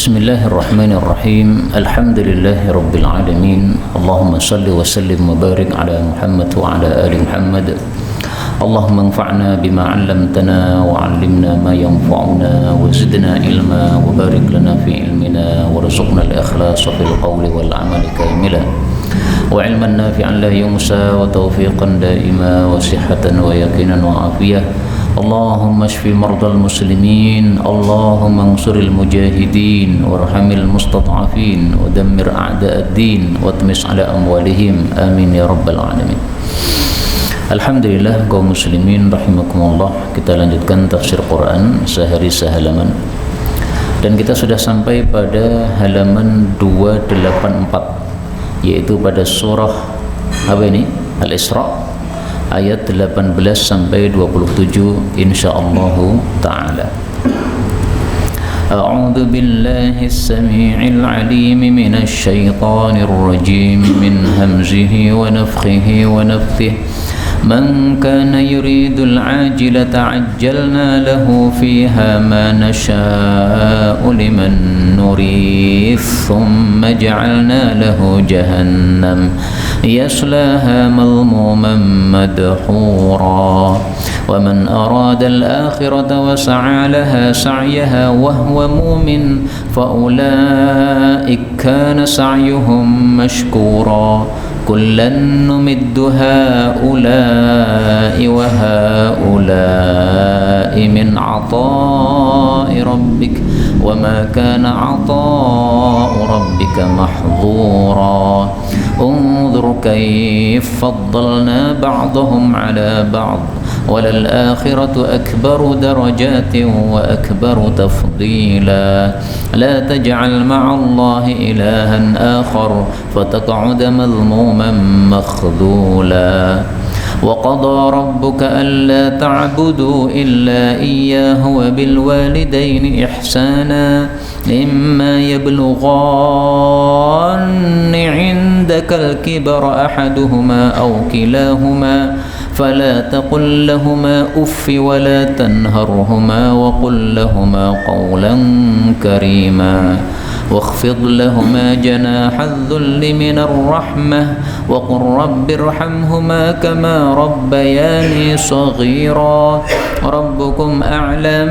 Bismillahirrahmanirrahim. Alhamdulillahirabbil alamin. Allahumma shalli wa sallim wa barik ala Muhammad wa ala ali Muhammad. Allahumma anfa'na bima 'allamtana wa 'allimna ma yanfa'una wa zidna ilma wa barik lana fi ilmina warzuqna al-ikhlasa fil qawli wal 'amali kamila wa 'ilman nafi'an la yunsa wa tawfiqan daima wa sihhatan wa yaqinan wa afiyah. Allahumma shfi mardal muslimin, Allahumma ansuril mujahidin, warhamil mustad'afin, wa dammir a'da'ad din, wa tmis ala amwalihim, amin ya rabbal alamin. Alhamdulillah kaum muslimin rahimakumullah, kita lanjutkan tafsir Quran sehari sehalaman. Dan kita sudah sampai pada halaman 284, yaitu pada surah apa ini? Al-Isra, ayat 18 sampai 27 insyaallah taala. A'udzu billahi as-sami'il 'alim minasy syaithanir rajim min hamzihi wa nafthihi wa nafthihi. Man kana yuridul 'ajilata 'ajjalna lahu fiha ma nasha'u liman nurid thumma ja'alna lahu jahannam yaslaha malmuman madhura wa man arada al-akhirata wa sa'a laha sa'yaha wa huwa mu'min fa ulaika kana sa'yuhum mashkura kullan numiddu haula'i wa haula'i min 'ata'i rabbik wa ma kana 'ata'u rabbika mahdhura انظر كيف فضلنا بعضهم على بعض وللآخرة أكبر درجات وأكبر تفضيلا لا تجعل مع الله إلها آخر فتقعد مذموما مخذولا وقضى ربك ألا تعبدوا إلا إياه وبالوالدين إحسانا إما يبلغن عندك الكبر أحدهما أو كلاهما فلا تقل لهما أف ولا تنهرهما وقل لهما قولا كريما واخفض لهما جناح الذل من الرحمة وقل رب ارحمهما كما ربياني صغيرا ربكم أعلم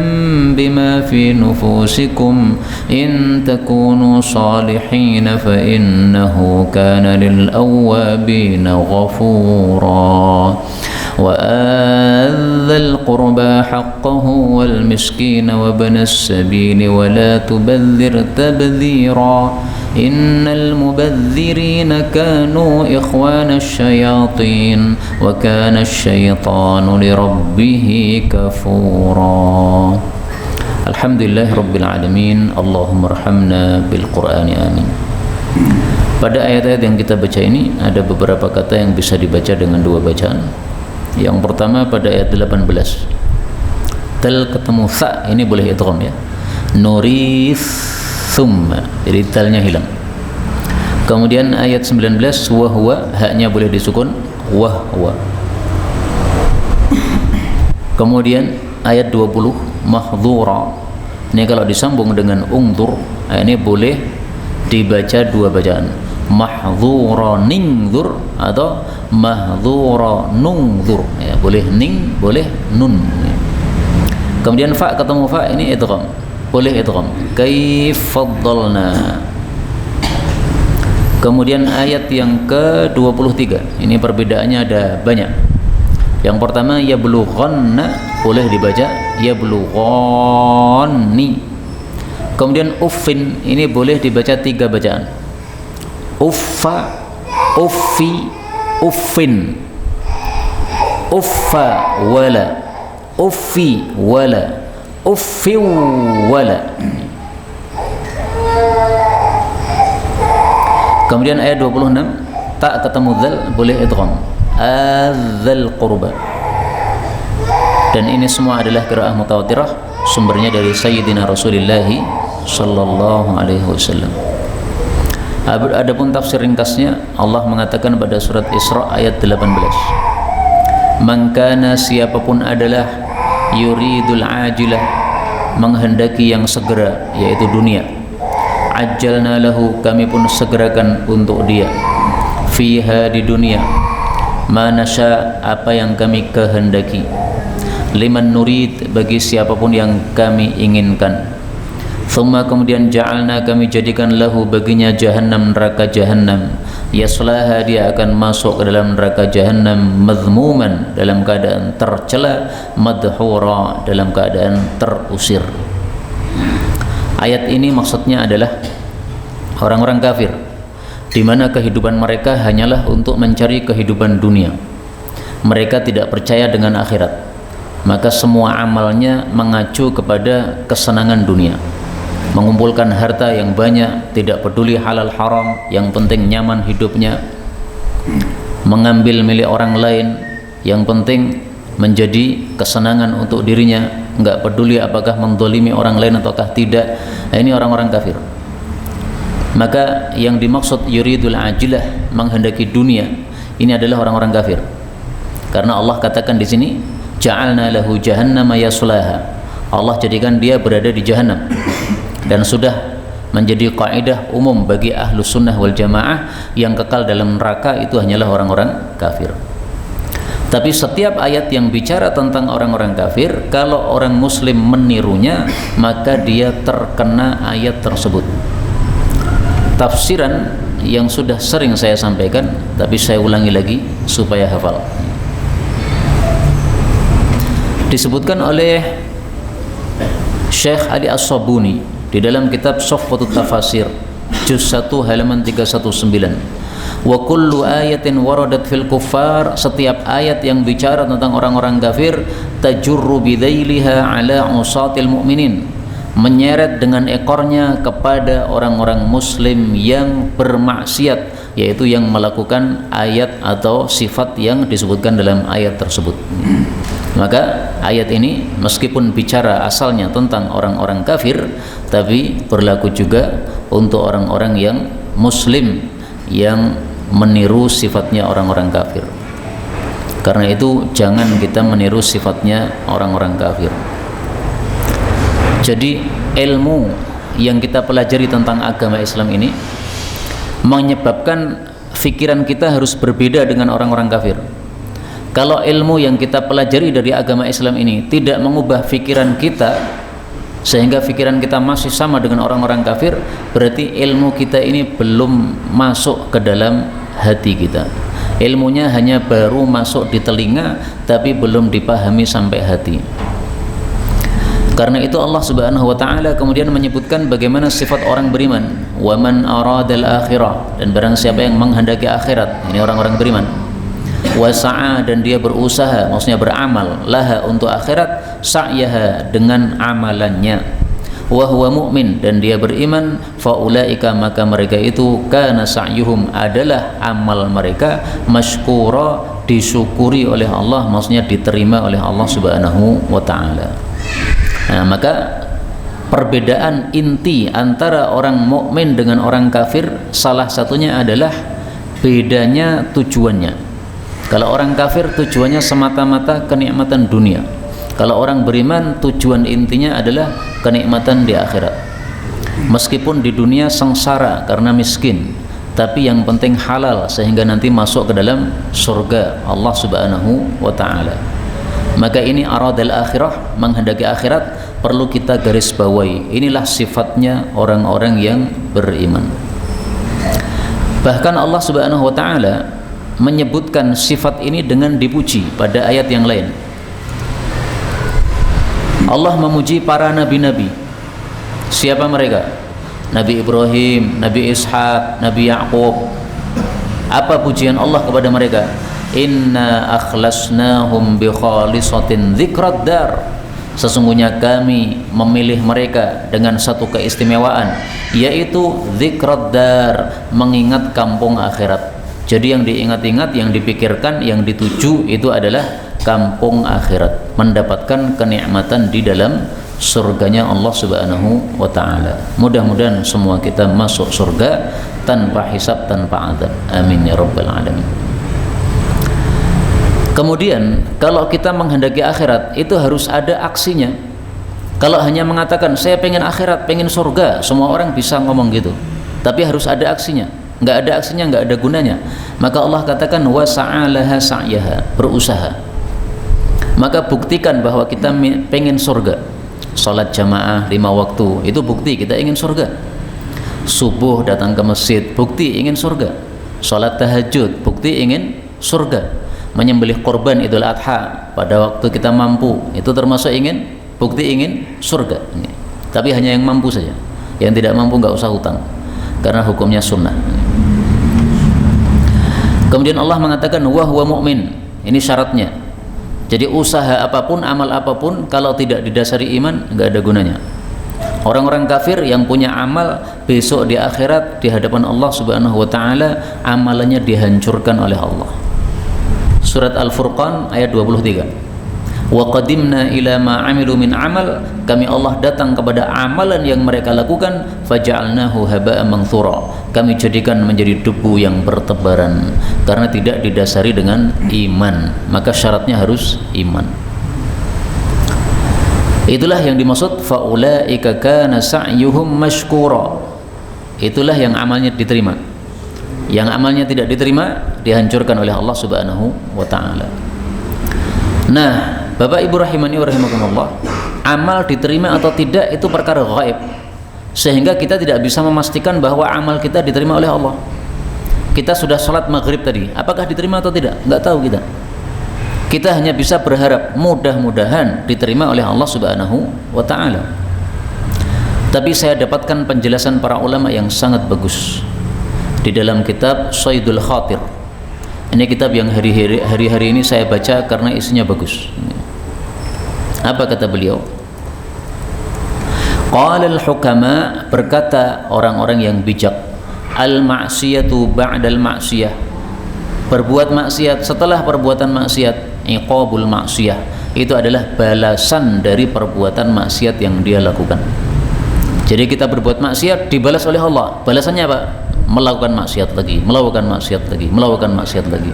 بما في نفوسكم إن تكونوا صالحين فإنه كان للأوابين غفورا وآت ذا القربى حقه والمسكين وابن السبيل ولا تبذر تبذيرا إن المبذرين كانوا إخوان الشياطين وكان الشيطان لربه كفورا. Alhamdulillah Rabbil Alamin. Allahumma arhamna bil Qur'ani amin. Pada ayat-ayat yang kita baca ini ada beberapa kata yang bisa dibaca dengan dua bacaan. Yang pertama pada ayat 18, tal ketemu tha, ini boleh idgham ya, nuris thumma, jadi talnya hilang. Kemudian ayat 19 wahwa, haknya boleh disukun wahwa. Kemudian ayat 20 mahdhura, ini kalau disambung dengan ungdur, ini boleh dibaca dua bacaan, mahdhura ningdur atau mahdhura nungdur ya, boleh ning boleh nun ya. Kemudian fa ketemu fa, ini idgham, boleh idgham, kaif faddalna. Kemudian ayat yang ke-23, ini perbedaannya ada banyak. Yang pertama yablughanna, boleh dibaca yablughanni. Kemudian uffin, ini boleh dibaca tiga bacaan, uffa, uffi, uffin, uffa wala, uffi wala, uffi wala. Kemudian ayat 26 tak ketemu dzal, boleh idgham, adzal qurba. Dan ini semua adalah qiraah mutawatirah, sumbernya dari Sayyidina Rasulullah sallallahu alaihi wasallam. Adapun tafsir ringkasnya, Allah mengatakan pada surat Isra ayat 18, man kana, siapapun adalah, yuridul ajilah, menghendaki yang segera, yaitu dunia, ajjalna lahu, kami pun segerakan untuk dia, fiha, di dunia, ma nasya, apa yang kami kehendaki, liman nurid, bagi siapapun yang kami inginkan. Thumma, kemudian ja'alna, kami jadikan lahu, baginya, jahannam, neraka jahannam, yaslaha, dia akan masuk ke dalam neraka jahannam, madhmuman, dalam keadaan tercela, madhura, dalam keadaan terusir. Ayat ini maksudnya adalah orang-orang kafir, di mana kehidupan mereka hanyalah untuk mencari kehidupan dunia. Mereka tidak percaya dengan akhirat, maka semua amalnya mengacu kepada kesenangan dunia, mengumpulkan harta yang banyak, tidak peduli halal haram, yang penting nyaman hidupnya, mengambil milik orang lain, yang penting menjadi kesenangan untuk dirinya, enggak peduli apakah mendolimi orang lain ataukah tidak. Nah, ini orang-orang kafir. Maka yang dimaksud yuridul ajilah, menghendaki dunia, ini adalah orang-orang kafir. Karena Allah katakan di sini, ja'alna lahu jahannama yaslaha, Allah jadikan dia berada di jahannam. Dan sudah menjadi kaidah umum bagi ahlus sunnah wal jamaah, yang kekal dalam neraka itu hanyalah orang-orang kafir. Tapi setiap ayat yang bicara tentang orang-orang kafir, kalau orang muslim menirunya, maka dia terkena ayat tersebut. Tafsiran yang sudah sering saya sampaikan, tapi saya ulangi lagi supaya hafal. Disebutkan oleh Syekh Ali As-Sabuni di dalam kitab Sofwatut Tafasir juz 1 halaman 319, wa kullu ayatin waradat fil kuffar, setiap ayat yang bicara tentang orang-orang kafir, tajurru bidailiha ala usatil mu'minin, menyeret dengan ekornya kepada orang-orang muslim yang bermaksiat, yaitu yang melakukan ayat atau sifat yang disebutkan dalam ayat tersebut. Maka ayat ini meskipun bicara asalnya tentang orang-orang kafir, tapi berlaku juga untuk orang-orang yang muslim yang meniru sifatnya orang-orang kafir. Karena itu jangan kita meniru sifatnya orang-orang kafir. Jadi ilmu yang kita pelajari tentang agama Islam ini menyebabkan fikiran kita harus berbeda dengan orang-orang kafir. Kalau ilmu yang kita pelajari dari agama Islam ini tidak mengubah fikiran kita sehingga fikiran kita masih sama dengan orang-orang kafir, berarti ilmu kita ini belum masuk ke dalam hati kita. Ilmunya hanya baru masuk di telinga tapi belum dipahami sampai hati. Karena itu Allah Subhanahu wa taala kemudian menyebutkan bagaimana sifat orang beriman, wa man aradal akhirah, dan barang siapa yang menghendaki akhirat, ini orang-orang beriman, wasa'a, dan dia berusaha, maksudnya beramal, laha, untuk akhirat, sa'yaha, dengan amalannya, wa huwa mu'min, dan dia beriman, faulaika, maka mereka itu, kana sa'yuhum, adalah amal mereka, mashkura, disyukuri oleh Allah, maksudnya diterima oleh Allah Subhanahu wa ta'ala. Nah, maka perbedaan inti antara orang mukmin dengan orang kafir salah satunya adalah bedanya tujuannya. Kalau orang kafir tujuannya semata-mata kenikmatan dunia. Kalau orang beriman tujuan intinya adalah kenikmatan di akhirat. Meskipun di dunia sengsara karena miskin, tapi yang penting halal sehingga nanti masuk ke dalam surga Allah Subhanahu wa taala. Maka ini aradal akhirah, menghendaki akhirat, perlu kita garis bawahi. Inilah sifatnya orang-orang yang beriman. Bahkan Allah Subhanahu wa taala menyebutkan sifat ini dengan dipuji pada ayat yang lain. Allah memuji para nabi-nabi. Siapa mereka? Nabi Ibrahim, Nabi Ishaq, Nabi Yaqub. Apa pujian Allah kepada mereka? Inna akhlasnahum bi khalisatin dzikrad dar. Sesungguhnya kami memilih mereka dengan satu keistimewaan, yaitu dzikrad dar, mengingat kampung akhirat. Jadi yang diingat-ingat, yang dipikirkan, yang dituju itu adalah kampung akhirat, mendapatkan kenikmatan di dalam surganya Allah Subhanahu wa taala. Mudah-mudahan semua kita masuk surga tanpa hisab, tanpa azab. Amin ya rabbal alamin. Kemudian kalau kita menghendaki akhirat itu harus ada aksinya. Kalau hanya mengatakan saya pengen akhirat, pengen surga, semua orang bisa ngomong gitu. Tapi harus ada aksinya. Nggak ada aksinya, nggak ada gunanya. Maka Allah katakan wa sa'alaha sa'yaha, berusaha. Maka buktikan bahwa kita pengen surga. Salat jamaah 5 waktu, itu bukti kita ingin surga. Subuh datang ke masjid, bukti ingin surga. Salat tahajud, bukti ingin surga. Menyembelih korban Idul Adha pada waktu kita mampu, itu termasuk bukti ingin surga. Tapi hanya yang mampu saja. Yang tidak mampu nggak usah hutang, karena hukumnya sunnah. Kemudian Allah mengatakan wa huwa mu'min. Ini syaratnya. Jadi usaha apapun, amal apapun, kalau tidak didasari iman, nggak ada gunanya. Orang-orang kafir yang punya amal, besok di akhirat di hadapan Allah Subhanahu wa taala amalannya dihancurkan oleh Allah. Surat Al-Furqan ayat 23. Wa qadimna ila ma 'amilu min amal, kami Allah datang kepada amalan yang mereka lakukan, faja'alnahu haba'an manthura, kami jadikan menjadi debu yang bertebaran, karena tidak didasari dengan iman. Maka syaratnya harus iman. Itulah yang dimaksud faulaika kana sa'yuhum mashkura. Itulah yang amalnya diterima. Yang amalnya tidak diterima dihancurkan oleh Allah Subhanahu wa taala. Nah, Bapak Ibu rahimani wa rahimakumullah, amal diterima atau tidak itu perkara gaib, sehingga kita tidak bisa memastikan bahwa amal kita diterima oleh Allah. Kita sudah sholat maghrib tadi, apakah diterima atau tidak? Nggak tahu kita. Kita hanya bisa berharap mudah-mudahan diterima oleh Allah Subhanahu wa ta'ala. Tapi saya dapatkan penjelasan para ulama yang sangat bagus di dalam kitab Saidul Khatir. Ini kitab yang hari-hari ini saya baca karena isinya bagus. Apa kata beliau? Qala al-hukama, berkata orang-orang yang bijak, al-ma'siyatu ba'dal ma'siyah, berbuat maksiat setelah perbuatan maksiat, iqabul ma'siyah, itu adalah balasan dari perbuatan maksiat yang dia lakukan. Jadi kita berbuat maksiat dibalas oleh Allah. Balasannya apa? Melakukan maksiat lagi, melakukan maksiat lagi, melakukan maksiat lagi.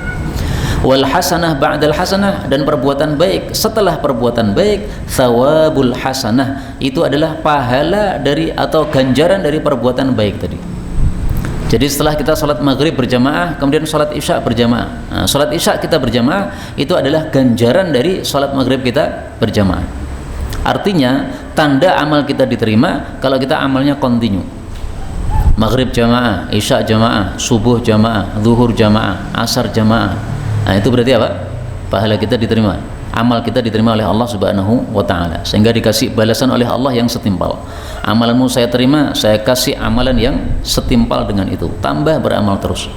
Wal hasanah ba'dal hasanah, dan perbuatan baik setelah perbuatan baik, thawabul hasanah, itu adalah pahala dari atau ganjaran dari perbuatan baik tadi. Jadi setelah kita sholat maghrib berjamaah, kemudian sholat isya berjamaah, nah, sholat isya kita berjamaah, itu adalah ganjaran dari sholat maghrib kita berjamaah. Artinya tanda amal kita diterima kalau kita amalnya kontinu. Maghrib jamaah, isya jamaah, subuh jamaah, zuhur jamaah, asar jamaah. Nah, itu berarti apa? Pahala kita diterima, amal kita diterima oleh Allah Subhanahu wa ta'ala, sehingga dikasih balasan oleh Allah yang setimpal. Amalanmu saya terima, saya kasih amalan yang setimpal dengan itu, tambah beramal terus.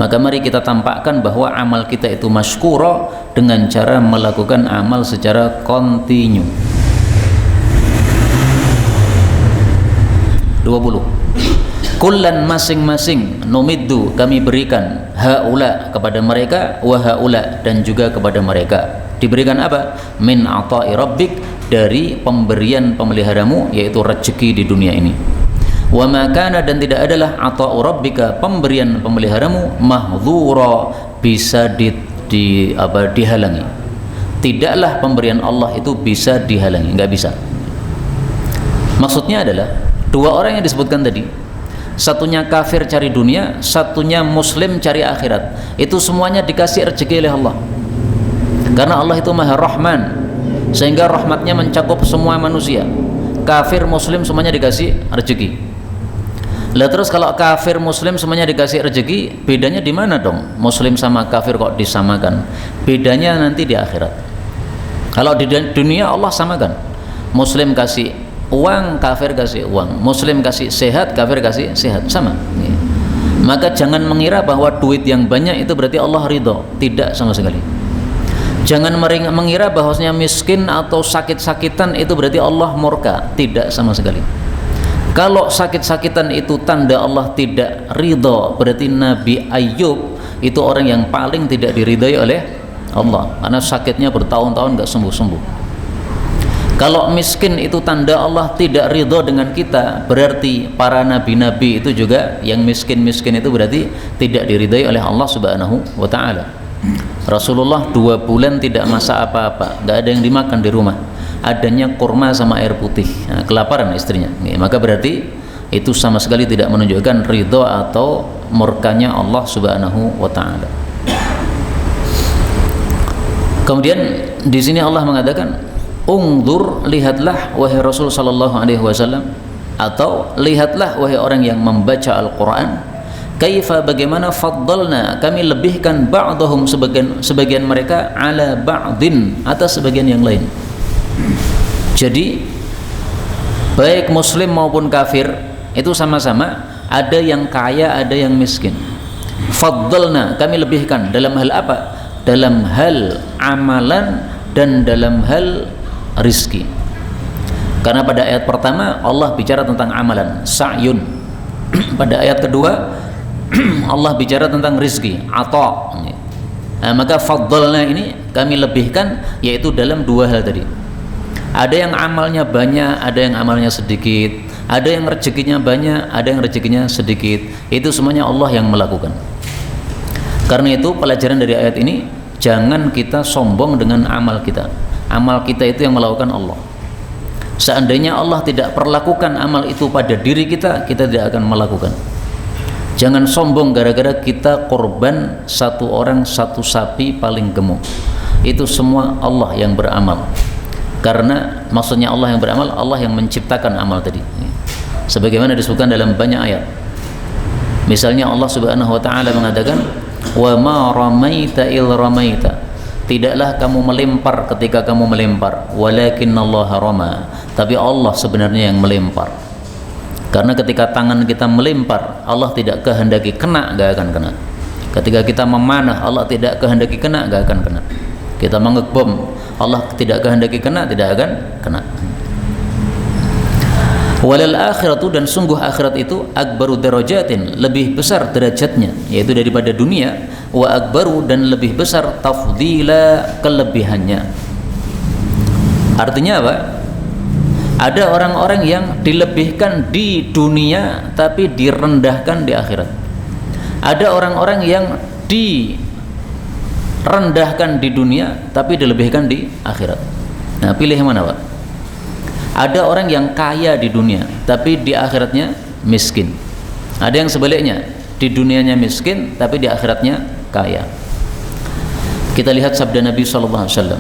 Maka mari kita tampakkan bahwa amal kita itu masykura dengan cara melakukan amal secara kontinu. 20. Kullan, masing-masing, numiddu, kami berikan, haula, kepada mereka, wa haula, dan juga kepada mereka. Diberikan apa? Min ata'i rabbik, dari pemberian pemeliharamu, yaitu rezeki di dunia ini. Wa ma kana, dan tidak adalah ata'u rabbika, pemberian pemeliharamu, mahdzura, bisa dihalangi. Tidaklah pemberian Allah itu bisa dihalangi, nggak bisa. Maksudnya adalah dua orang yang disebutkan tadi, satunya kafir cari dunia, satunya muslim cari akhirat, itu semuanya dikasih rezeki oleh Allah. Karena Allah itu Maha Rahman, sehingga rahmatnya mencakup semua manusia. Kafir muslim semuanya dikasih rezeki. Lah terus kalau kafir muslim semuanya dikasih rezeki, bedanya di mana dong? Muslim sama kafir kok disamakan? Bedanya nanti di akhirat. Kalau di dunia Allah samakan, muslim kasih uang, kafir kasih uang, muslim kasih sehat, kafir kasih sehat, sama. Maka jangan mengira bahwa duit yang banyak itu berarti Allah ridho, tidak sama sekali. Jangan mengira bahwasanya miskin atau sakit-sakitan itu berarti Allah murka, tidak sama sekali. Kalau sakit-sakitan itu tanda Allah tidak ridho, berarti Nabi Ayub itu orang yang paling tidak diridhai oleh Allah, karena sakitnya bertahun-tahun nggak sembuh-sembuh. Kalau miskin itu tanda Allah tidak ridho dengan kita, berarti para nabi-nabi itu juga yang miskin-miskin itu berarti tidak diridhai oleh Allah Subhanahu wa ta'ala. Rasulullah 2 bulan tidak masak apa-apa, nggak ada yang dimakan di rumah. adanya kurma sama air putih. Nah, kelaparan istrinya. Maka berarti itu sama sekali tidak menunjukkan ridho atau murkanya Allah Subhanahu wa taala. Kemudian di sini Allah mengatakan, "Ungdur, lihatlah wahai Rasul sallallahu alaihi wasallam, atau lihatlah wahai orang yang membaca Al-Qur'an, kaifa, bagaimana faddalna, kami lebihkan ba'dahum, sebagian mereka, ala ba'din, atas sebagian yang lain." Jadi baik muslim maupun kafir itu sama-sama ada yang kaya, ada yang miskin. Faddalna, kami lebihkan dalam hal apa? Dalam hal amalan dan dalam hal rizki. Karena pada ayat pertama Allah bicara tentang amalan, sa'yun. Pada ayat kedua Allah bicara tentang rizki, ata. Nah, maka faddalna ini kami lebihkan, yaitu dalam dua hal tadi. Ada yang amalnya banyak, ada yang amalnya sedikit, ada yang rezekinya banyak, ada yang rezekinya sedikit. Itu semuanya Allah yang melakukan. Karena itu pelajaran dari ayat ini, jangan kita sombong dengan amal kita. Amal kita itu yang melakukan Allah. Seandainya Allah tidak perlakukan amal itu pada diri kita, kita tidak akan melakukan. Jangan sombong gara-gara kita korban satu orang satu sapi paling gemuk. Itu semua Allah yang beramal. Karena maksudnya Allah yang beramal, Allah yang menciptakan amal tadi. Sebagaimana disebutkan dalam banyak ayat. Misalnya Allah Subhanahu wa taala mengatakan, "Wa ma ramaita il ramaita." Tidaklah kamu melempar ketika kamu melempar, walakinnallaha rama. Tapi Allah sebenarnya yang melempar. Karena ketika tangan kita melempar, Allah tidak kehendaki kena, gak akan kena. Ketika kita memanah, Allah tidak kehendaki kena, gak akan kena. Kita mengebom, Allah tidak kehendaki kena, tidak akan kena. Walal akhiratu, dan sungguh akhirat itu, akbaru darajatin, lebih besar derajatnya, yaitu daripada dunia. Wa akbaru, dan lebih besar tafdila, kelebihannya. Artinya apa? Ada orang-orang yang dilebihkan di dunia tapi direndahkan di akhirat. Ada orang-orang yang direndahkan di dunia tapi dilebihkan di akhirat. Nah, pilih yang mana, Pak? Ada orang yang kaya di dunia tapi di akhiratnya miskin. Ada yang sebaliknya, di dunianya miskin tapi di akhiratnya kaya. Kita lihat sabda Nabi SAW,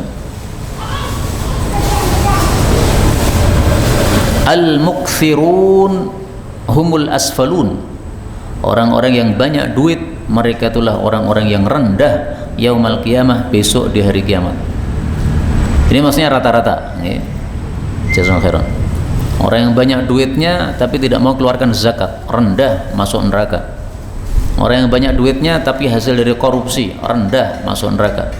al-mukthirun humul asfalun. Orang-orang yang banyak duit, mereka itulah orang-orang yang rendah yaumal qiyamah, besok di hari kiamat. Ini maksudnya rata-rata. Jazakallahu khairan. Orang yang banyak duitnya tapi tidak mau keluarkan zakat, rendah, masuk neraka. Orang yang banyak duitnya tapi hasil dari korupsi, rendah, masuk neraka.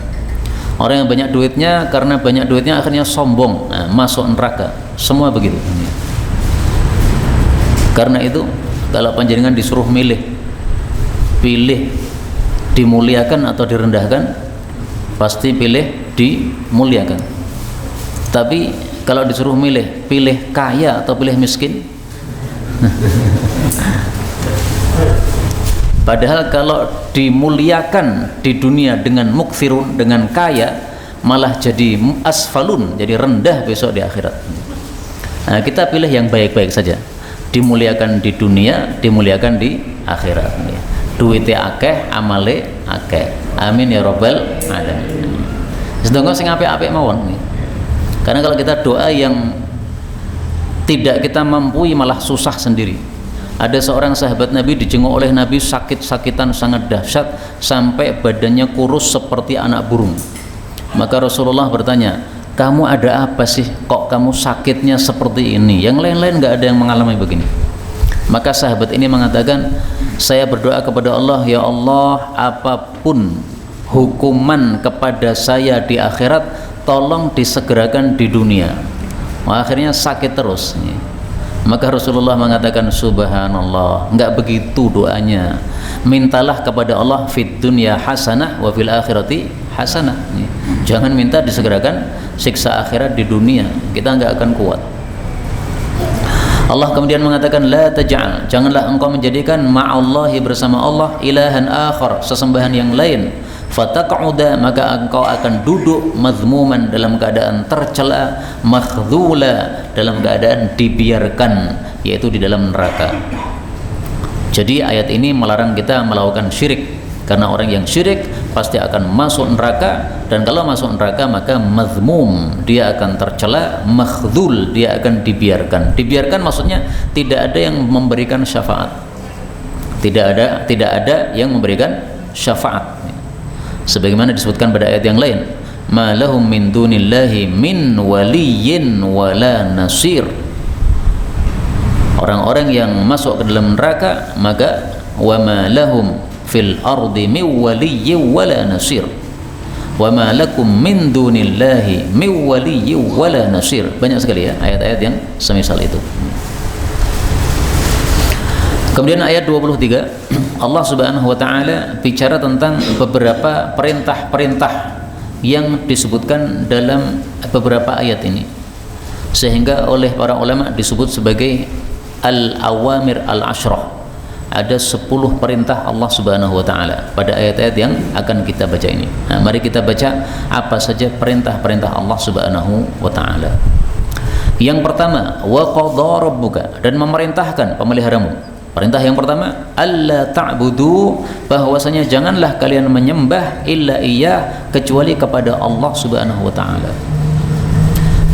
Orang yang banyak duitnya karena banyak duitnya akhirnya sombong, masuk neraka. Semua begitu. Karena itu kalau panjenengan disuruh pilih dimuliakan atau direndahkan, pasti pilih dimuliakan. Tapi kalau disuruh pilih kaya atau pilih miskin. Padahal kalau dimuliakan di dunia dengan mukfirun, dengan kaya, malah jadi asfalun, jadi rendah besok di akhirat. Nah, kita pilih yang baik-baik saja. Dimuliakan di dunia, dimuliakan di akhirat. Duitnya akeh, amale akeh. Amin ya rabbal alamin. Sedangkan sing apik-apik mawon. Karena kalau kita doa yang tidak kita mampu, malah susah sendiri. Ada seorang sahabat Nabi dijenguk oleh Nabi sakit-sakitan sangat dahsyat sampai badannya kurus seperti anak burung. Maka Rasulullah bertanya, "Kamu ada apa sih? Kok kamu sakitnya seperti ini? Yang lain-lain nggak ada yang mengalami begini." Maka sahabat ini mengatakan, "Saya berdoa kepada Allah, ya Allah, apapun hukuman kepada saya di akhirat, tolong disegerakan di dunia." Akhirnya sakit terus. Maka Rasulullah mengatakan, subhanallah, enggak begitu doanya. Mintalah kepada Allah fid dunya hasanah wa fil akhirati hasanah. Jangan minta disegerakan siksa akhirat di dunia, kita enggak akan kuat. Allah kemudian mengatakan, la taj'al, janganlah engkau menjadikan ma'allahi, bersama Allah, ilahan akhar, sesembahan yang lain. fataq'uda, maka engkau akan duduk mazmuman, dalam keadaan tercela, makhdhula, dalam keadaan dibiarkan, yaitu di dalam neraka. Jadi ayat ini melarang kita melakukan syirik, karena orang yang syirik pasti akan masuk neraka, dan kalau masuk neraka maka mazmum, dia akan tercela, makhdhul, dia akan dibiarkan. Dibiarkan maksudnya tidak ada yang memberikan syafaat, tidak ada yang memberikan syafaat, sebagaimana disebutkan pada ayat yang lain, ma lahum min dunillahi min waliyyin wala nasir. Orang-orang yang masuk ke dalam neraka, maka wa ma lahum fil ardi min waliyyin wala nasir, wa ma lakum min dunillahi min waliyyin wala nasir. Banyak sekali ya ayat-ayat yang semisal itu. Kemudian ayat 23, Allah Subhanahu wa taala bicara tentang beberapa perintah-perintah yang disebutkan dalam beberapa ayat ini, sehingga oleh para ulama disebut sebagai al-awamir al-ashrah. Ada 10 perintah Allah Subhanahu wa taala pada ayat-ayat yang akan kita baca ini. Nah, mari kita baca apa saja perintah-perintah Allah Subhanahu wa taala. Yang pertama, wa qadha rabbuka, dan memerintahkan pemeliharamu. Perintah yang pertama, alla ta'budu, bahwasanya janganlah kalian menyembah illa iyyah, kecuali kepada Allah Subhanahu wa taala.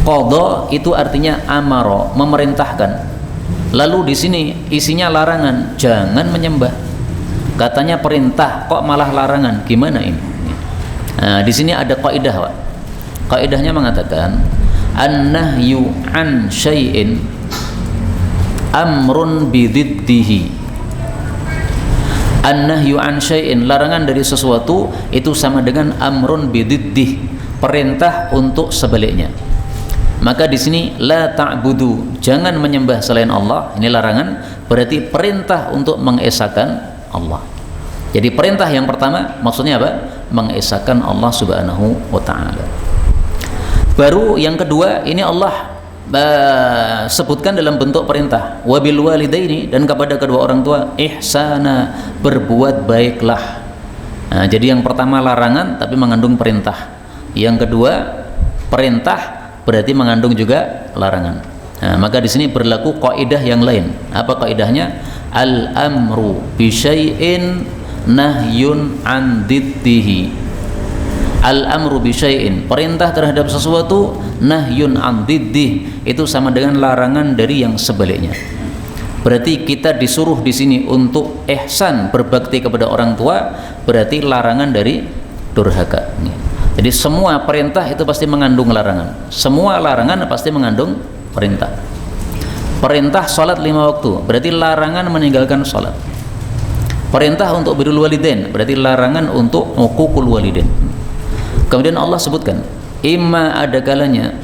Qadha itu artinya amara, memerintahkan. Lalu di sini isinya larangan, jangan menyembah. Katanya perintah kok malah larangan, gimana ini? Nah, di sini ada kaidah, Pak. Kaidahnya mengatakan an-nahyu an syai'in amrun bididdihi. An-nahyu an syai'in, larangan dari sesuatu itu sama dengan amrun bididdih, perintah untuk sebaliknya. Maka di sini la ta'budu, jangan menyembah selain Allah, ini larangan, berarti perintah untuk mengesahkan Allah. Jadi perintah yang pertama maksudnya apa? Mengesahkan Allah Subhanahu wa taala. Baru yang kedua ini Allah sebutkan dalam bentuk perintah, wabil walidaini, dan kepada kedua orang tua ihsana, berbuat baiklah. Nah, jadi yang pertama larangan tapi mengandung perintah, yang kedua perintah berarti mengandung juga larangan. Nah, maka di sini berlaku kaidah yang lain. Apa kaidahnya? Al-amru bi syai'in nahyun an diddihi. Al-amru bi syai'in, perintah terhadap sesuatu, nahyun an diddih, itu sama dengan larangan dari yang sebaliknya. Berarti kita disuruh di sini untuk ihsan, berbakti kepada orang tua, berarti larangan dari durhaka. Jadi semua perintah itu pasti mengandung larangan, semua larangan pasti mengandung perintah. Perintah sholat 5 waktu, berarti larangan meninggalkan sholat. Perintah untuk birrul walidain, berarti larangan untuk uququl walidain. Kemudian Allah sebutkan, imma, ada kalanya,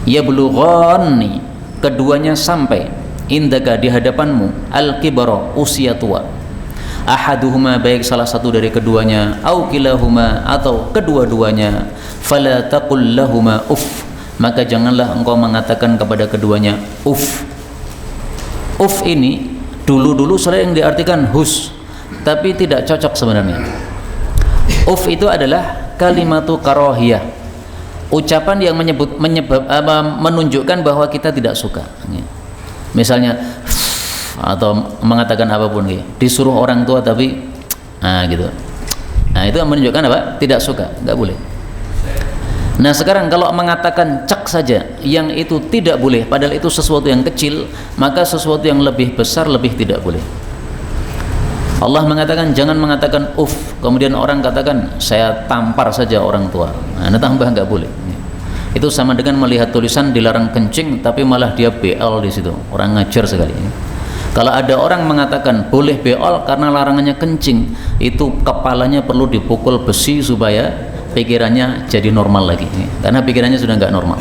yablughanni, keduanya sampai, indaka, di hadapanmu, al-kibara, usia tua, ahaduhuma, baik salah satu dari keduanya, au kilahuma, atau kedua-duanya, fala taqul lahuma uff, maka janganlah engkau mengatakan kepada keduanya uff. Uff ini dulu-dulu sering diartikan hus, tapi tidak cocok sebenarnya. Uff itu adalah kalimatu karahiyah, ucapan yang menunjukkan bahwa kita tidak suka. Misalnya atau mengatakan apapun, disuruh orang tua tapi gitu. Nah, itu menunjukkan apa? Tidak suka, nggak boleh. Nah, sekarang kalau mengatakan cek saja, yang itu tidak boleh, padahal itu sesuatu yang kecil, maka sesuatu yang lebih besar lebih tidak boleh. Allah mengatakan jangan mengatakan uff, kemudian orang katakan saya tampar saja orang tua. Nah, tambah nggak boleh. Itu sama dengan melihat tulisan dilarang kencing, tapi malah dia BL di situ. Orang ngajar sekali. Kalau ada orang mengatakan boleh BL karena larangannya kencing, itu kepalanya perlu dipukul besi supaya pikirannya jadi normal lagi, karena pikirannya sudah nggak normal.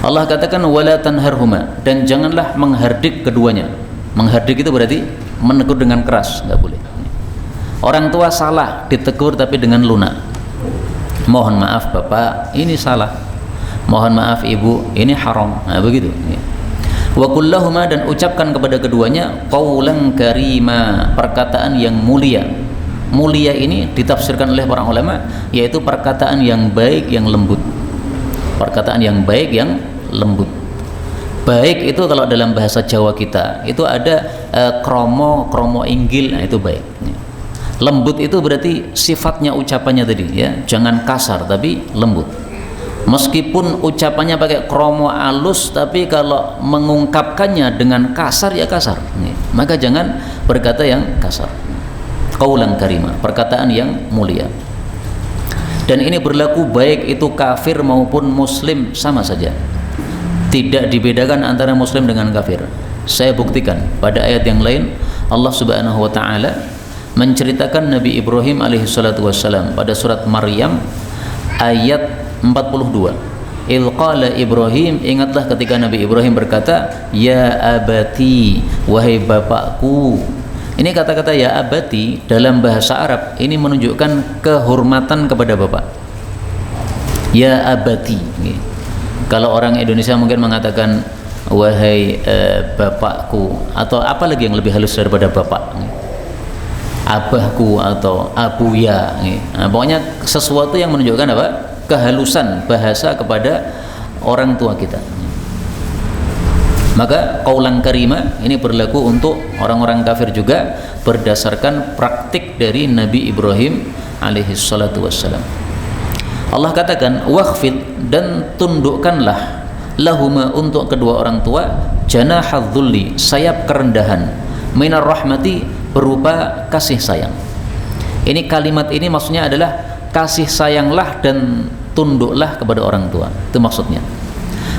Allah katakan wala tanharhuma, dan janganlah menghardik keduanya. Menghardik itu berarti menegur dengan keras, nggak boleh. Orang tua salah ditegur tapi dengan lunak. Mohon maaf Bapak, ini salah. Mohon maaf Ibu, ini haram. Nah, begitu. Wa kullahuma, dan ucapkan kepada keduanya qaulan karima, perkataan yang mulia. Mulia ini ditafsirkan oleh para ulama yaitu perkataan yang baik yang lembut. Perkataan yang baik yang lembut. Baik itu kalau dalam bahasa Jawa kita itu ada kromo inggil, nah itu baik. Lembut itu berarti sifatnya ucapannya tadi ya, jangan kasar tapi lembut. Meskipun ucapannya pakai kromo alus, tapi kalau mengungkapkannya dengan kasar ya kasar. Maka jangan berkata yang kasar. Qaulan karima, perkataan yang mulia. Dan ini berlaku baik itu kafir maupun muslim sama saja. Tidak dibedakan antara muslim dengan kafir. Saya buktikan pada ayat yang lain Allah Subhanahu wa taala menceritakan Nabi Ibrahim alaihi salatu wassalam pada surat Maryam ayat 42. Il qala Ibrahim, ingatlah ketika Nabi Ibrahim berkata, ya abati, wahai bapakku. Ini kata-kata ya abati dalam bahasa Arab ini menunjukkan kehormatan kepada bapak. Ya abati. Kalau orang Indonesia mungkin mengatakan wahai bapakku, atau apa lagi yang lebih halus daripada bapak, abahku atau abuya. Nah, pokoknya sesuatu yang menunjukkan apa? Kehalusan bahasa kepada orang tua kita. Maka qaulan karima ini berlaku untuk orang-orang kafir juga berdasarkan praktik dari Nabi Ibrahim alaihi salatu wassalam. Allah katakan wakhfid, dan tundukkanlah lahuma untuk kedua orang tua janahadzulli, sayap kerendahan, minar rahmati, berupa kasih sayang. Ini kalimat ini maksudnya adalah kasih sayanglah dan tunduklah kepada orang tua, itu maksudnya.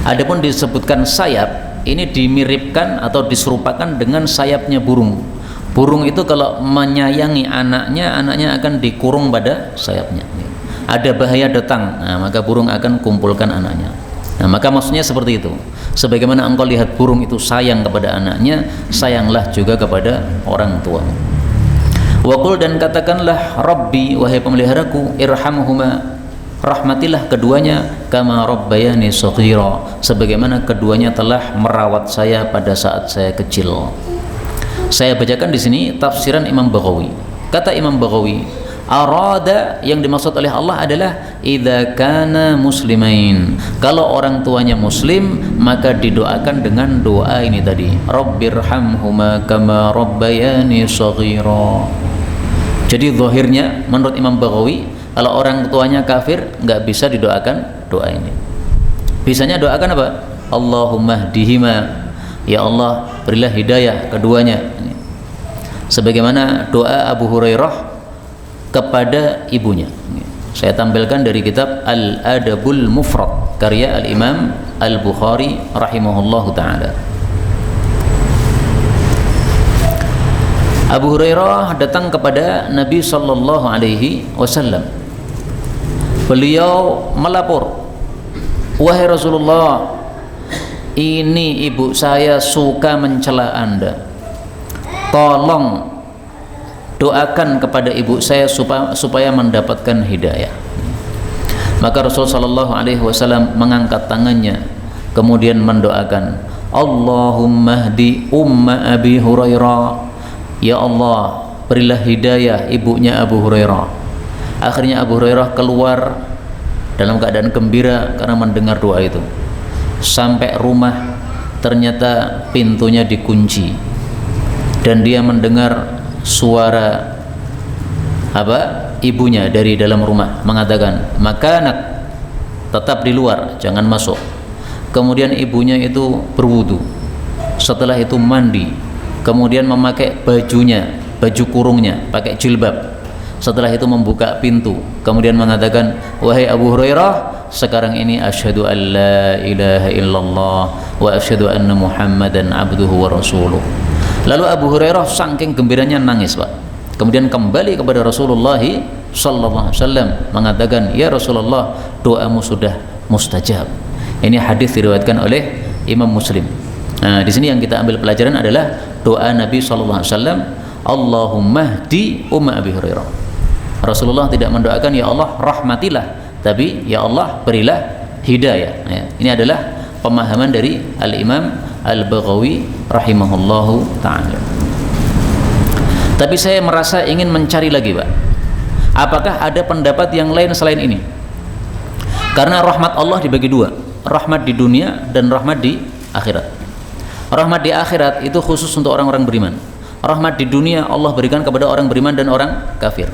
Adapun disebutkan sayap ini dimiripkan atau diserupakan dengan sayapnya burung. Burung itu kalau menyayangi anaknya, anaknya akan dikurung pada sayapnya. Ada bahaya datang, nah, maka burung akan kumpulkan anaknya. Nah, maka maksudnya seperti itu. Sebagaimana engkau lihat burung itu sayang kepada anaknya, sayanglah juga kepada orang tua. Waqul, dan katakanlah Rabbi, wahai pemeliharaku, irhamhuma, rahmatilah keduanya, kama rabbayani shaghira, sebagaimana keduanya telah merawat saya pada saat saya kecil. Saya bacakan di sini tafsiran Imam Baghawi. Kata Imam Baghawi, arada yang dimaksud oleh Allah adalah idza kana muslimain, kalau orang tuanya muslim maka didoakan dengan doa ini tadi, rabbirhamhuma kama rabbayani shaghira. Jadi zahirnya menurut Imam Baghawi, kalau orang tuanya kafir nggak bisa didoakan doa ini. Bisanya doakan apa? Allahumma hdihima, ya Allah berilah hidayah keduanya. Sebagaimana doa Abu Hurairah kepada ibunya. Saya tampilkan dari kitab Al-Adabul Mufrad karya Al-Imam Al-Bukhari rahimahullahu ta'ala. Abu Hurairah datang kepada Nabi sallallahu alaihi wasallam. Beliau melapor, wahai Rasulullah, ini ibu saya suka mencela Anda, tolong doakan kepada ibu saya supaya mendapatkan hidayah. Maka Rasul sallallahu alaihi wasallam mengangkat tangannya kemudian mendoakan, Allahumma hdi umma Abi Hurairah, ya Allah berilah hidayah ibunya Abu Hurairah. Akhirnya Abu Hurairah keluar dalam keadaan gembira karena mendengar doa itu. Sampai rumah ternyata pintunya dikunci dan dia mendengar suara ibunya dari dalam rumah mengatakan, makanak, tetap di luar, jangan masuk. Kemudian ibunya itu berwudu, setelah itu mandi, kemudian memakai bajunya, baju kurungnya, pakai jilbab. Setelah itu membuka pintu, kemudian mengatakan, wahai Abu Hurairah, sekarang ini asyhadu an la ilaha illallah wa asyhadu anna Muhammadan abduhu wa rasuluh. Lalu Abu Hurairah saking gembiranya nangis, Pak. Kemudian kembali kepada Rasulullah sallallahu alaihi wasallam mengatakan, ya Rasulullah, doamu sudah mustajab. Ini hadis diriwayatkan oleh Imam Muslim. Nah, di sini yang kita ambil pelajaran adalah doa Nabi sallallahu alaihi wasallam, Allahumma hdi umma Abi Hurairah. Rasulullah tidak mendoakan ya Allah rahmatilah, tapi ya Allah berilah hidayah. Ya, ini adalah pemahaman dari Al-Imam Al-Baghawi rahimahullahu ta'ala. Tapi saya merasa ingin mencari lagi, Pak. Apakah ada pendapat yang lain selain ini? Karena rahmat Allah dibagi dua, rahmat di dunia dan rahmat di akhirat. Rahmat di akhirat itu khusus untuk orang-orang beriman. Rahmat di dunia Allah berikan kepada orang beriman dan orang kafir.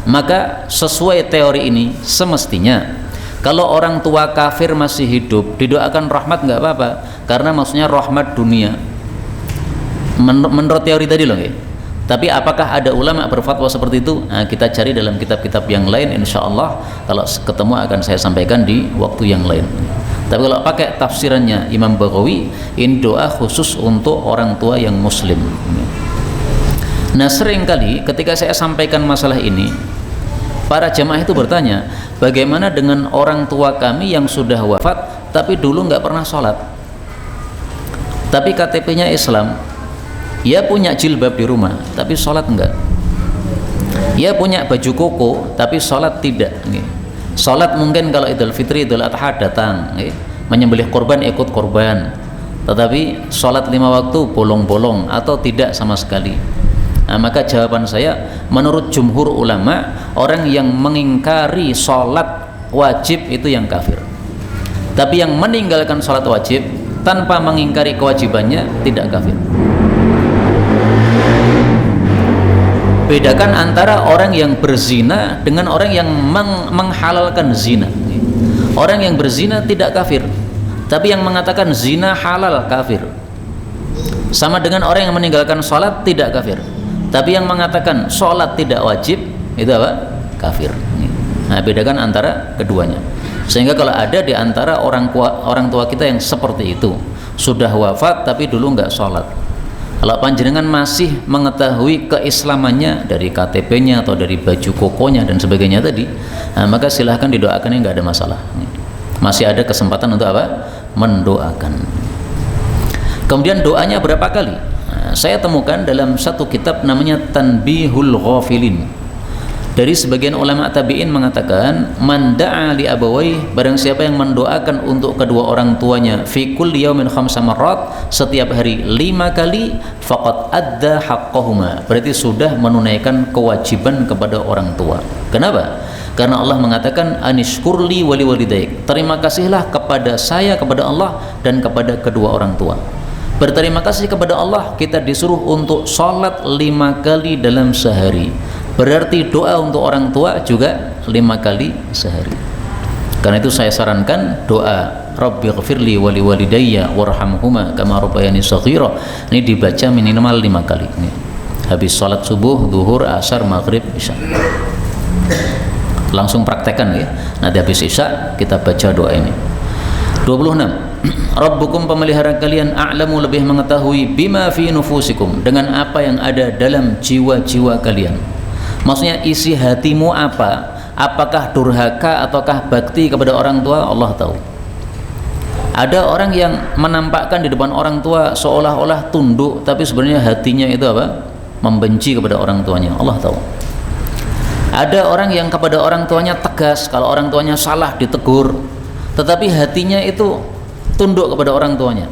Maka sesuai teori ini semestinya kalau orang tua kafir masih hidup didoakan rahmat nggak apa-apa, karena maksudnya rahmat dunia menurut teori tadi loh ya. Tapi apakah ada ulama berfatwa seperti itu? Nah, kita cari dalam kitab-kitab yang lain, insya Allah kalau ketemu akan saya sampaikan di waktu yang lain. Tapi kalau pakai tafsirannya Imam Baghawi, ini doa khusus untuk orang tua yang muslim. Nah, seringkali ketika saya sampaikan masalah ini, para jamaah itu bertanya, bagaimana dengan orang tua kami yang sudah wafat tapi dulu nggak pernah sholat, tapi KTP-nya Islam, ya punya jilbab di rumah tapi sholat enggak, ya punya baju koko tapi sholat tidak. Sholat mungkin kalau Idul Fitri, Idul Adha datang, menyembelih korban ikut korban, tetapi sholat 5 waktu bolong-bolong atau tidak sama sekali. Nah, maka jawaban saya, menurut jumhur ulama, orang yang mengingkari sholat wajib itu yang kafir. Tapi yang meninggalkan sholat wajib tanpa mengingkari kewajibannya tidak kafir. Bedakan antara orang yang berzina dengan orang yang menghalalkan zina. Orang yang berzina tidak kafir, tapi yang mengatakan zina halal kafir. Sama dengan orang yang meninggalkan sholat tidak kafir, tapi yang mengatakan sholat tidak wajib itu apa? Kafir. Nah, bedakan antara keduanya. Sehingga kalau ada di antara orang tua kita yang seperti itu, sudah wafat tapi dulu nggak sholat, kalau panjenengan masih mengetahui keislamannya dari KTP-nya atau dari baju kokonya dan sebagainya tadi, nah, maka silahkan didoakan, ya nggak ada masalah. Masih ada kesempatan untuk apa? Mendoakan. Kemudian doanya berapa kali? Nah, saya temukan dalam satu kitab namanya Tanbihul Ghafilin. Dari sebagian ulama tabi'in mengatakan, man da'a li abawayh, barang siapa yang mendoakan untuk kedua orang tuanya fi kulli yaumin 5 marrat, setiap hari 5 kali, faqad adda haqqahuma, berarti sudah menunaikan kewajiban kepada orang tua. Kenapa? Karena Allah mengatakan anishkurli wali walidaik, terima kasihlah kepada saya, kepada Allah dan kepada kedua orang tua. Berterima kasih kepada Allah, kita disuruh untuk sholat 5 kali dalam sehari. Berarti doa untuk orang tua juga 5 kali sehari. Karena itu saya sarankan doa Rabbighfirli wali walidayya warhamhuma kama rabbayani shaghira, ini dibaca minimal 5 kali. Ini habis sholat subuh, zuhur, asar, maghrib, isya. Langsung praktekkan ya. Nanti habis isya kita baca doa ini. 26. Rabbukum, pemelihara kalian, a'lamu, lebih mengetahui, bima fi nufusikum, dengan apa yang ada dalam jiwa-jiwa kalian. Maksudnya isi hatimu apa? Apakah durhaka ataukah bakti kepada orang tua? Allah tahu. Ada orang yang menampakkan di depan orang tua seolah-olah tunduk, tapi sebenarnya hatinya itu apa? Membenci kepada orang tuanya. Allah tahu. Ada orang yang kepada orang tuanya tegas, kalau orang tuanya salah ditegur, tetapi hatinya itu tunduk kepada orang tuanya.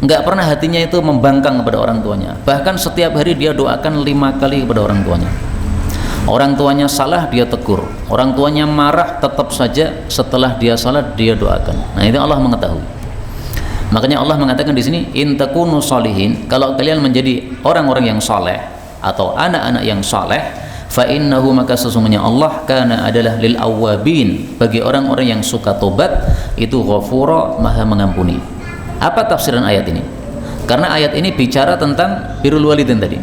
Enggak pernah hatinya itu membangkang kepada orang tuanya. Bahkan setiap hari dia doakan 5 kali kepada orang tuanya. Orang tuanya salah dia tegur, orang tuanya marah tetap saja setelah dia salat dia doakan. Nah, itu Allah mengetahui. Makanya Allah mengatakan di sini, in takunu sholihin, kalau kalian menjadi orang-orang yang saleh atau anak-anak yang saleh, fa innahu, maka sesungguhnya Allah kana adalah lil awwabin, bagi orang-orang yang suka tobat itu ghafura, maha mengampuni. Apa tafsiran ayat ini? Karena ayat ini bicara tentang birrul walidain tadi.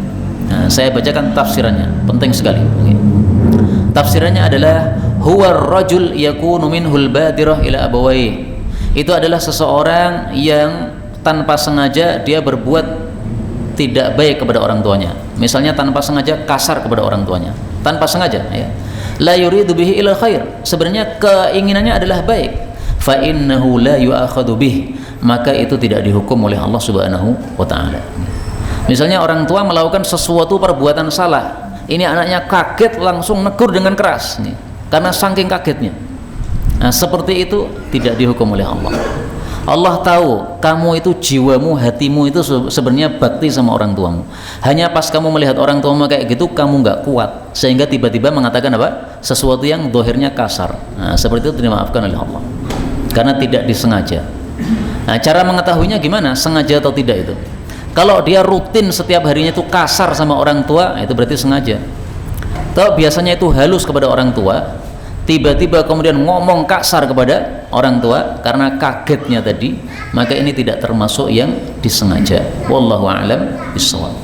Nah, saya bacakan tafsirannya, penting sekali. Tafsirannya adalah huwa rajul yakunu minhul badirah ila abawayh. Itu adalah seseorang yang tanpa sengaja dia berbuat tidak baik kepada orang tuanya. Misalnya tanpa sengaja kasar kepada orang tuanya, tanpa sengaja ya. La yuridu bihi ila khair, sebenarnya keinginannya adalah baik. Fa innahu la yu'akhadhu bih, maka itu tidak dihukum oleh Allah Subhanahu wa taala. Misalnya orang tua melakukan sesuatu perbuatan salah, ini anaknya kaget langsung negur dengan keras nih, karena saking kagetnya. Nah, seperti itu tidak dihukum oleh Allah. Allah tahu kamu itu jiwamu, hatimu itu sebenarnya bakti sama orang tuamu. Hanya pas kamu melihat orang tuamu kayak gitu, kamu nggak kuat, sehingga tiba-tiba mengatakan apa? Sesuatu yang dohirnya kasar. Nah, seperti itu dimaafkan oleh Allah, karena tidak disengaja. Nah, cara mengetahuinya gimana? Sengaja atau tidak itu? Kalau dia rutin setiap harinya itu kasar sama orang tua, itu berarti sengaja. Atau biasanya itu halus kepada orang tua, tiba-tiba kemudian ngomong kasar kepada orang tua karena kagetnya tadi, maka ini tidak termasuk yang disengaja. Wallahu a'lam bishawab.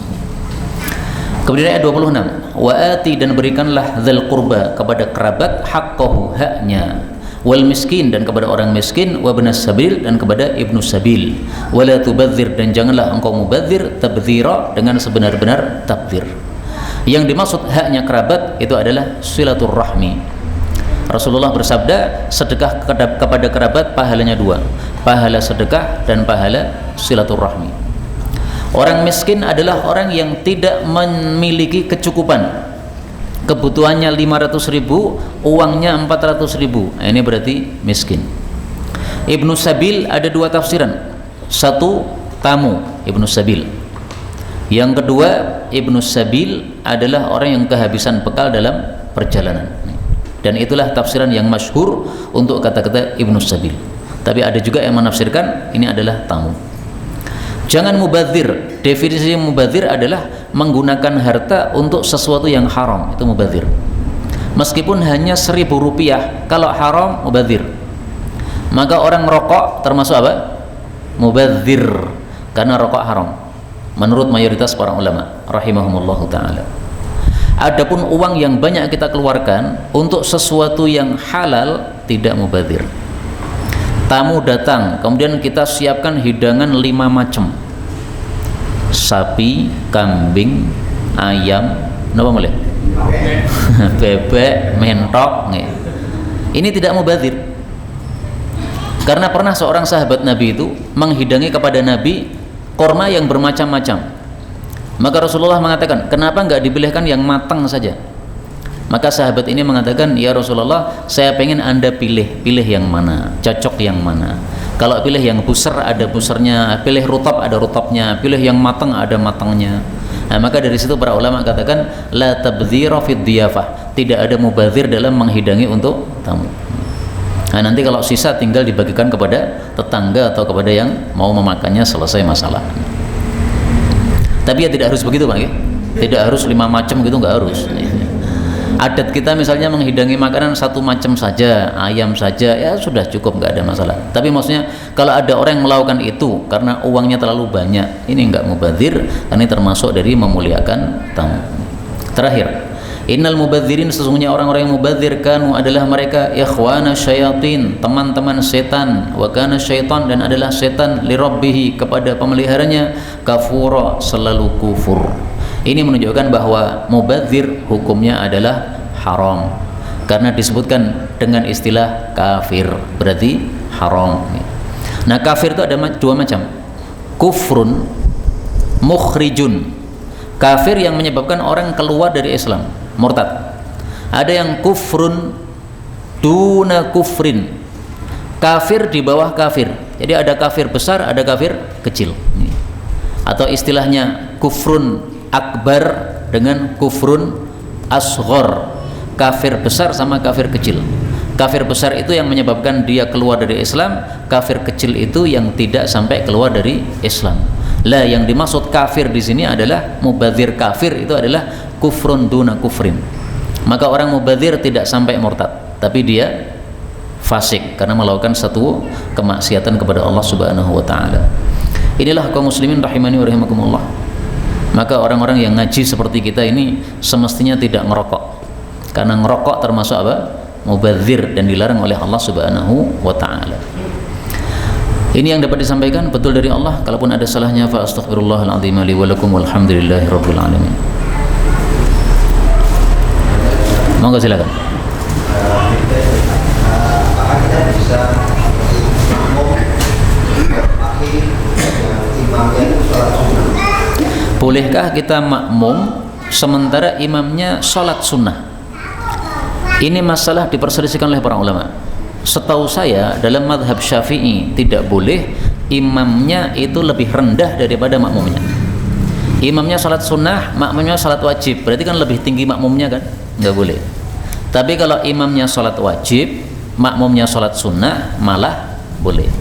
Kemudian ayat 26, wa ati, dan berikanlah dzal qurba, kepada kerabat, haqqahu, haknya, wal miskin, dan kepada orang miskin, wa ibnas sabil, dan kepada ibnu sabil, wala tubadzir, dan janganlah engkau mubadzir, tabdzira, dengan sebenar-benar tabdzir. Yang dimaksud haknya kerabat itu adalah silaturrahmi. Rasulullah bersabda, sedekah kepada kerabat pahalanya 2, pahala sedekah dan pahala silaturrahmi. Orang miskin adalah orang yang tidak memiliki kecukupan, kebutuhannya 500.000, uangnya 400.000, ini berarti miskin. Ibnu sabil ada 2 tafsiran, satu tamu ibnu sabil, yang kedua ibnu sabil adalah orang yang kehabisan bekal dalam perjalanan. Dan itulah tafsiran yang masyhur untuk kata-kata ibnu sabil. Tapi ada juga yang menafsirkan ini adalah tamu. Jangan mubadzir. Definisi mubadzir adalah menggunakan harta untuk sesuatu yang haram, itu mubadzir. Meskipun hanya 1.000 rupiah, kalau haram mubadzir. Maka orang merokok termasuk apa? Mubadzir, karena rokok haram menurut mayoritas para ulama rahimahumullahu ta'ala. Adapun uang yang banyak kita keluarkan untuk sesuatu yang halal, tidak mubadzir. Tamu datang, kemudian kita siapkan hidangan 5 macam, sapi, kambing, ayam, apa boleh? Bebek, mentok. Ini tidak mubadzir. Karena pernah seorang sahabat Nabi itu menghidangi kepada Nabi korma yang bermacam-macam. Maka Rasulullah mengatakan, kenapa enggak dipilihkan yang matang saja? Maka sahabat ini mengatakan, ya Rasulullah, saya pengen Anda pilih yang mana, cocok yang mana. Kalau pilih yang busar, ada busarnya, pilih rutab, ada rutabnya, pilih yang matang, ada matangnya. Nah, maka dari situ para ulama katakan, la tabdzira fid diyafah, tidak ada mubadzir dalam menghidangi untuk tamu. Nah, nanti kalau sisa tinggal dibagikan kepada tetangga atau kepada yang mau memakannya, selesai masalah. Tapi ya tidak harus begitu, Pak. Tidak harus 5 macam gitu, nggak harus. Adat kita misalnya menghidangi makanan 1 macam saja, ayam saja, ya sudah cukup, nggak ada masalah. Tapi maksudnya kalau ada orang yang melakukan itu karena uangnya terlalu banyak, ini nggak mubadzir, ini termasuk dari memuliakan tamu. Terakhir, innal mubadzirin, sesungguhnya orang-orang yang mubadzir, kanu adalah mereka ikhwana syayatin, teman-teman setan, wa kana syaitan, dan adalah setan li rabbihi, kepada pemeliharanya, kafura, selalu kufur. Ini menunjukkan bahwa mubadzir hukumnya adalah haram karena disebutkan dengan istilah kafir, berarti haram. Nah, kafir itu ada 2 macam, kufrun mukhrijun, kafir yang menyebabkan orang keluar dari Islam, murtad. Ada yang kufrun duna kufrin, kafir di bawah kafir. Jadi ada kafir besar, ada kafir kecil. Atau istilahnya kufrun akbar dengan kufrun asghar, kafir besar sama kafir kecil. Kafir besar itu yang menyebabkan dia keluar dari Islam, kafir kecil itu yang tidak sampai keluar dari Islam. Lah, yang dimaksud kafir di sini adalah mubadzir. Kafir itu adalah kufrun duna kufrin. Maka orang mubadzir tidak sampai murtad, tapi dia fasik karena melakukan satu kemaksiatan kepada Allah Subhanahu wa taala. Inilah kaum muslimin rahimani wa rahimakumullah. Maka orang-orang yang ngaji seperti kita ini semestinya tidak ngerokok, karena ngerokok termasuk apa? Mubadzir, dan dilarang oleh Allah Subhanahu wa taala. Ini yang dapat disampaikan, betul dari Allah. Kalaupun ada salahnya, fa astaghfirullahal azim li wa lakum, walhamdulillahirabbil alamin. Monggo silakan. Apakah kita bisa imamnya itu sholat sunnah? Bolehkah kita makmum sementara imamnya sholat sunnah? Ini masalah diperselisihkan oleh para ulama. Setahu saya dalam madhab Syafi'i tidak boleh imamnya itu lebih rendah daripada makmumnya. Imamnya salat sunnah, makmumnya salat wajib, berarti kan lebih tinggi makmumnya kan? Nggak boleh. Tapi kalau imamnya salat wajib, makmumnya salat sunnah, malah boleh.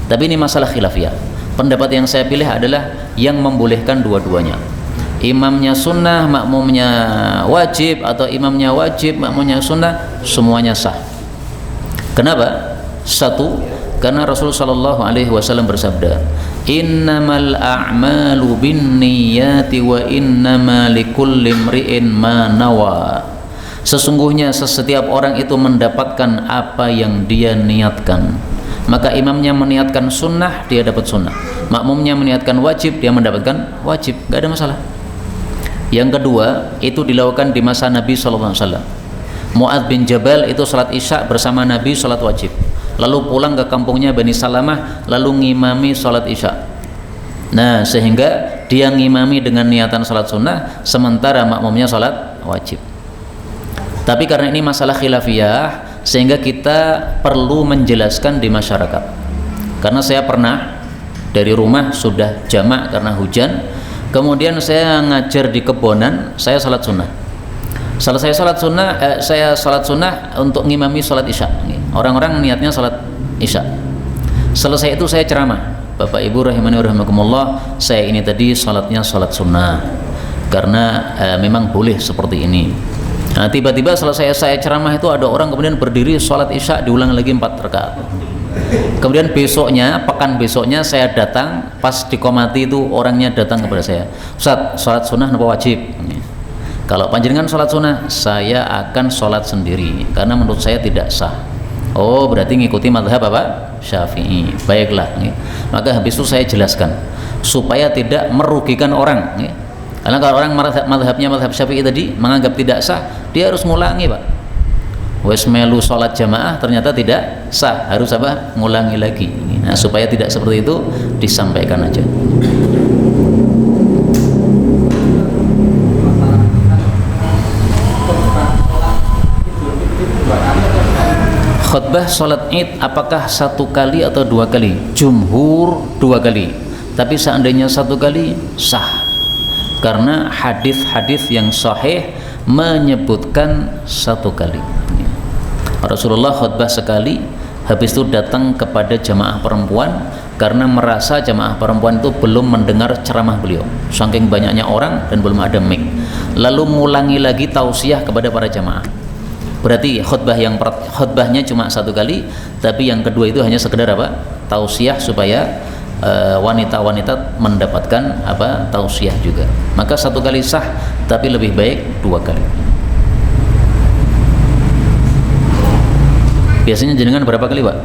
Tapi ini masalah khilafiyah. Pendapat yang saya pilih adalah yang membolehkan dua-duanya. Imamnya sunnah, makmumnya wajib, atau imamnya wajib, makmumnya sunnah, semuanya sah. Kenapa? Satu, karena Rasulullah sallallahu alaihi wasallam bersabda, "Innamal a'malu binniyati wa innama likulli imri'in ma nawa." Sesungguhnya setiap orang itu mendapatkan apa yang dia niatkan. Maka imamnya meniatkan sunnah, dia dapat sunnah. Makmumnya meniatkan wajib, dia mendapatkan wajib. Gak ada masalah. Yang kedua, itu dilakukan di masa Nabi sallallahu alaihi wasallam. Mu'adz bin Jabal itu salat isya bersama Nabi, salat wajib. Lalu pulang ke kampungnya Bani Salamah, lalu ngimami salat isya. Nah, sehingga dia ngimami dengan niatan salat sunnah, sementara makmumnya salat wajib. Tapi karena ini masalah khilafiyah, sehingga kita perlu menjelaskan di masyarakat. Karena saya pernah dari rumah sudah jamak karena hujan, kemudian saya ngajar di kebonan, saya salat sunnah. Selesai saya salat sunnah untuk ngimami salat isya. Orang-orang niatnya salat isya. Selesai itu saya ceramah, Bapak Ibu rahimani wa rahimakumullah, saya ini tadi salatnya salat sunnah karena memang boleh seperti ini. Nah, tiba-tiba selesai saya ceramah itu ada orang kemudian berdiri salat isya diulang lagi 4 rakaat. Kemudian besoknya, pekan besoknya saya datang, pas dikomati itu orangnya datang kepada saya, "Ustaz, salat sunnah napa wajib?" Kalau panjenengan sholat sunnah, saya akan sholat sendiri karena menurut saya tidak sah. Oh, berarti ngikuti madhab apa? Syafi'i. Baiklah. Maka habis itu saya jelaskan supaya tidak merugikan orang. Karena kalau orang madhabnya madhab Syafi'i tadi menganggap tidak sah, dia harus ngulangi, Pak. Wes melu sholat jamaah ternyata tidak sah, harus apa? Ngulangi lagi. Nah, supaya tidak seperti itu, disampaikan aja. Khutbah sholat id apakah 1 kali atau 2 kali? Jumhur 2 kali. Tapi seandainya 1 kali sah. Karena hadis-hadis yang sahih menyebutkan 1 kali. Rasulullah khutbah sekali, habis itu datang kepada jamaah perempuan karena merasa jamaah perempuan itu belum mendengar ceramah beliau. Saking banyaknya orang dan belum ada mic. Lalu mengulangi lagi tausiah kepada para jamaah. Berarti khutbahnya cuma 1 kali, tapi yang kedua itu hanya sekedar apa? Tausiah supaya wanita-wanita mendapatkan apa? Tausiah juga. Maka 1 kali sah, tapi lebih baik 2 kali. Biasanya jenengan berapa kali, Pak?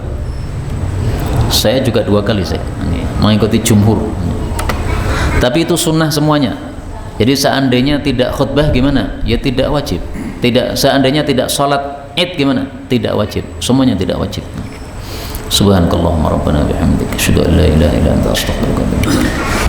Saya juga 2 kali saya mengikuti jumhur. Tapi itu sunnah semuanya. Jadi seandainya tidak khutbah gimana? Ya tidak wajib. Seandainya tidak sholat id gimana? Tidak wajib. Semuanya tidak wajib. Subhanakallahumma rabbana bihamdika asyhadu an la ilaha illa anta astaghfiruka wa atubu ilaik.